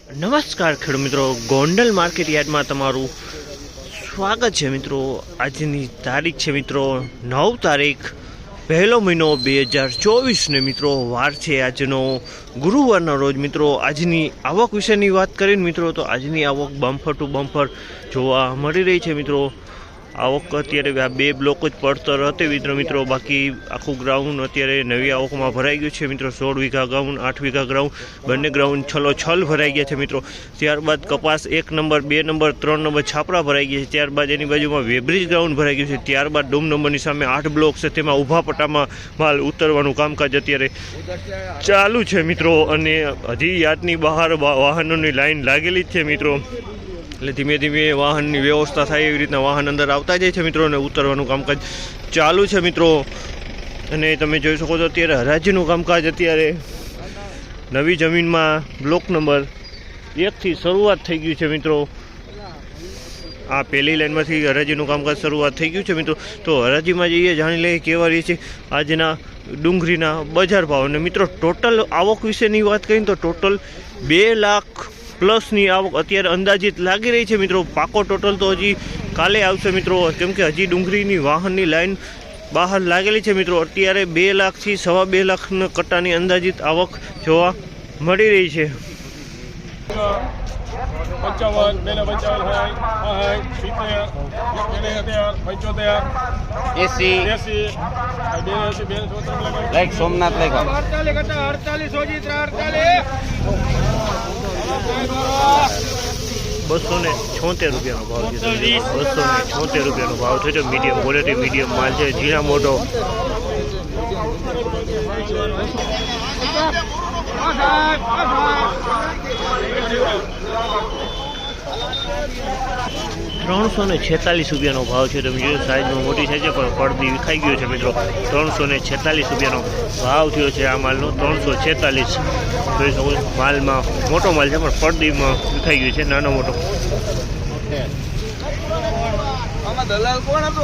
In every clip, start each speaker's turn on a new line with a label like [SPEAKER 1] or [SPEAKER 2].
[SPEAKER 1] નમસ્કાર ખેડૂત મિત્રો, ગોંડલ માર્કેટ યાર્ડમાં તમારું સ્વાગત છે મિત્રો। આજની તારીખ છે મિત્રો 9 તારીખ પહેલો મહિનો 2024 ને મિત્રો વાર છે આજનો ગુરુવારના રોજ। મિત્રો આજની આવક વિશેની વાત કરીને મિત્રો તો આજની આવક બમ્પર ટુ બમ્પર જોવા મળી રહી છે મિત્રો। આવક અત્યારે આ બે બ્લોક જ પડતર હતી મિત્રો, બાકી આખું ગ્રાઉન્ડ અત્યારે નવી આવકમાં ભરાઈ ગયું છે મિત્રો। 16 વીઘા ગ્રાઉન્ડ, 8 વીઘા ગ્રાઉન્ડ, બંને ગ્રાઉન્ડ છલ ભરાઈ ગયા છે મિત્રો। ત્યારબાદ કપાસ 1 નંબર, 2 નંબર, 3 નંબર છાપરા ભરાઈ ગયા છે। ત્યારબાદ એની બાજુમાં વેબ્રિજ ગ્રાઉન્ડ ભરાઈ ગયું છે। ત્યારબાદ ડોમ નંબરની સામે 8 બ્લોક છે, તેમાં ઊભા પટ્ટામાં માલ ઉતરવાનું કામકાજ અત્યારે ચાલુ છે મિત્રો। અને હજી યાર્ડની બહાર વાહનોની લાઈન લાગેલી જ છે મિત્રો, એટલે ધીમે ધીમે વાહનની વ્યવસ્થા થાય એવી રીતના વાહન અંદર આવતા જાય છે મિત્રો, અને ઉતરવાનું કામકાજ ચાલુ છે મિત્રો। અને તમે જોઈ શકો છો અત્યારે હરાજીનું કામકાજ અત્યારે નવી જમીનમાં બ્લોક નંબર 1 થી શરૂઆત થઈ ગયું છે મિત્રો। આ પહેલી લાઈનમાંથી હરાજીનું કામકાજ શરૂઆત થઈ ગયું છે મિત્રો। તો હરાજીમાં જઈએ, જાણી લઈએ કેવા રહી છે આજના ડુંગળીના બજાર ભાવ। અને મિત્રો ટોટલ આવક વિશેની વાત કરીએ તો ટોટલ 2 લાખ પ્લસની આવક અત્યારે અંદાજિત લાગી રહી છે મિત્રો। પાકો ટોટલ તો હજી કાલે આવશે મિત્રો, કેમ કે હજી ડુંગળીની વાહનની લાઈન બહાર લાગેલી છે મિત્રો। અત્યારે 2 લાખથી 2.5 લાખના કટ્ટાની અંદાજિત આવક જોવા મળી રહી છે।
[SPEAKER 2] સોમનાથ લેખા
[SPEAKER 1] 276 રૂપિયાનો ભાવ છે। 276 રૂપિયાનો ભાવ છે। મીડિયમ ક્વોલિટી, મીડિયમ માલ છે, ઝીણા મોટો। ₹346 ભાવ છે। તમે જોયું સાઈઝમાં મોટી સાઈઝ છે, પણ પડદી વિખાઈ ગયો છે મિત્રો। 346 રૂપિયાનો ભાવ થયો છે આ માલનો। 346 જોઈ શકો છો, માલમાં મોટો માલ છે પણ પડદીમાં વિખાઈ ગયું છે, નાનો મોટો।
[SPEAKER 2] દલાલ કોણ હતો?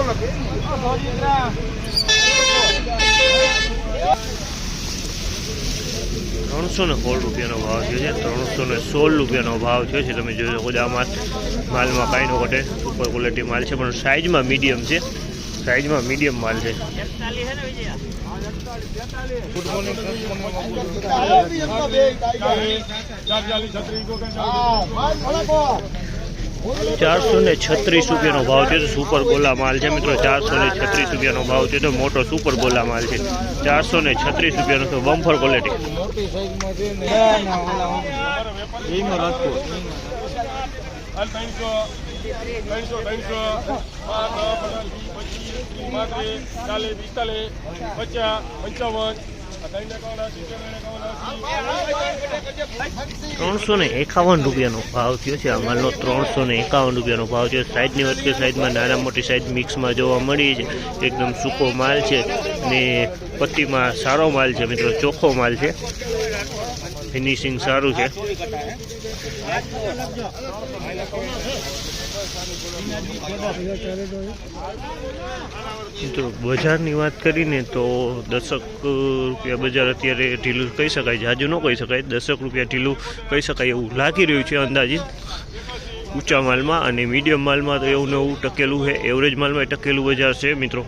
[SPEAKER 1] 316 રૂપિયાનો ભાવ થયો છે। 316 રૂપિયાનો ભાવ થયો છે। તમે જોઈ શકો છો આ માલમાં કાંઈ ન ઘટે, સુપર ક્વોલિટી માલ છે, પણ સાઇઝમાં મીડિયમ છે, સાઇઝમાં મીડિયમ માલ છે। 436 રૂપિયાનો ભાવ છે। સુપર ગોલા માલ છે મિત્રો। 436 રૂપિયાનો ભાવ છે, તો મોટો સુપર ગોલા માલ છે। 436 રૂપિયાનો તો બમ્પર ક્વોલિટી। ₹351 રૂપિયાનો ભાવ થયો છે આ માલનો। 351 રૂપિયાનો ભાવ છે। સાઈઝની વાત કરીએ, સાઈઝમાં નાના મોટી સાઈઝ મિક્સમાં જોવા મળી છે। એકદમ સૂકો માલ છે અને પટ્ટીમાં સારો માલ છે મિત્રો, ચોખ્ખો માલ છે, ફિનિશિંગ સારું છે। મિત્રો બજારની વાત કરીને તો 10 રૂપિયા બજાર અત્યારે ઢીલું કહી શકાય, જાજુ ન કહી શકાય, 10 રૂપિયા ઢીલું કહી શકાય એવું લાગી રહ્યું છે અંદાજિત ઊંચા માલમાં। અને મીડિયમ માલમાં તો એવું ને એવું ટકેલું છે, એવરેજ માલમાં ટકેલું બજાર છે મિત્રો।